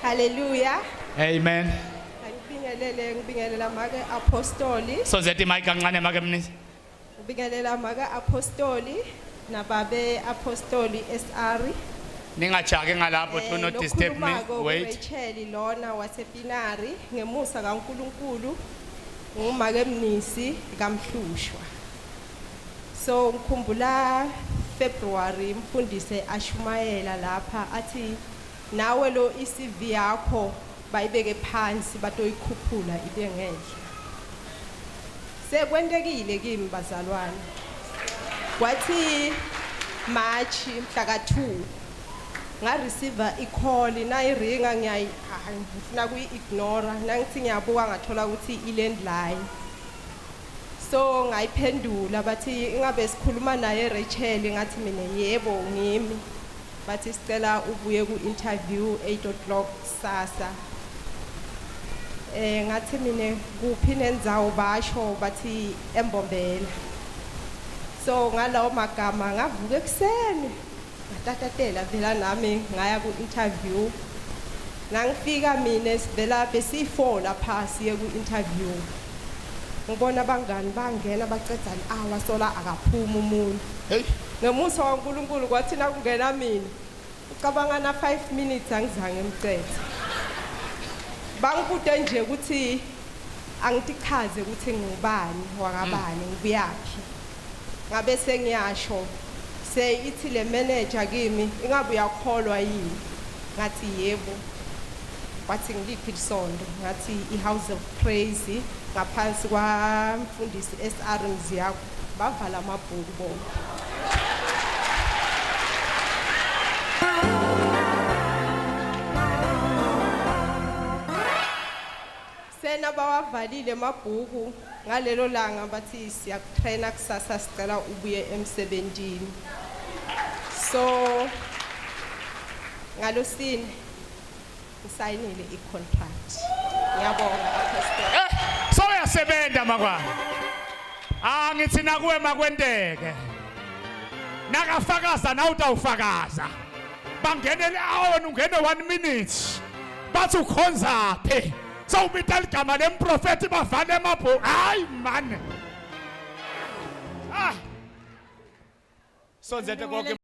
Hallelujah. Amen. Ngibingelela make apostoli. So zethi mic kancane make mnisi. Ngibingelela make apostoli nababe apostoli SR. Ningajake ngalapho do not disturb me. Wait. Rachel lona wasePinari ngemusa kaNkuluNkulu ngumake mnisi kaMhlushwa. So ngikhumbula February mfundise ashumayela lapha athi nawe lo iCV yakho bayibeke phansi batoyikhuphula ibe ngedla. Sekwentekile kimi bazalwane. Kwathi March mhla ka2 nga receive i-call na iringa ngifuna kuyi-ignore nangithi ngiyabuka ngathola ukuthi i-landline. So ngayiphendula bathi ingabe sikhuluma naye Rachel ngathi mina yebo ngimi. Bathi sicela ubuye ku-interview 8 o'clock sasa. Ngathi mina kuphi nendzawo basho bathi eMbombela. So ngalawo magama ngavuka ekseni ngatatatela vela nami ngaya ku-interview. Nangifika mina sivela besi4 lapha siye ku-interview. Ngibona abangani bangena baceda i-hour sola akaphuma umuntu. Hey. Ngemusa kaNkuluNkulu kwathi nakungena mina ucabanga na 5 minutes angizange ngicede. Bangibude nje ukuthi angitichaze ukuthi ngubani wakabani ngibuyaphi. Ngabe sengiyasho ithi le manager kimi ingabe uyakholwa yini ngathi yebo. Wathi ngiliphi isonto ngathi iHouse of Praise ngaphansi kwamfundisi SR Mziyakho bavala amabhuku bonke. Sena bawavalile amabhuku ngalelo langa bathi siyakutraina kusasa sicela ubuye emsebenzini. So ngalosini ngisayinile i-contract. Ngiyabonga apostoli. So yasebenza makwa. Ngithi nakuwe makwenteke. Nakafakaza na utawufakaza. Bangenele awona ungene 1 minute. Bathi ukhonza phe. So ubita igama lemprofeti bavale emabhuku. Hayi man. So nzethe konke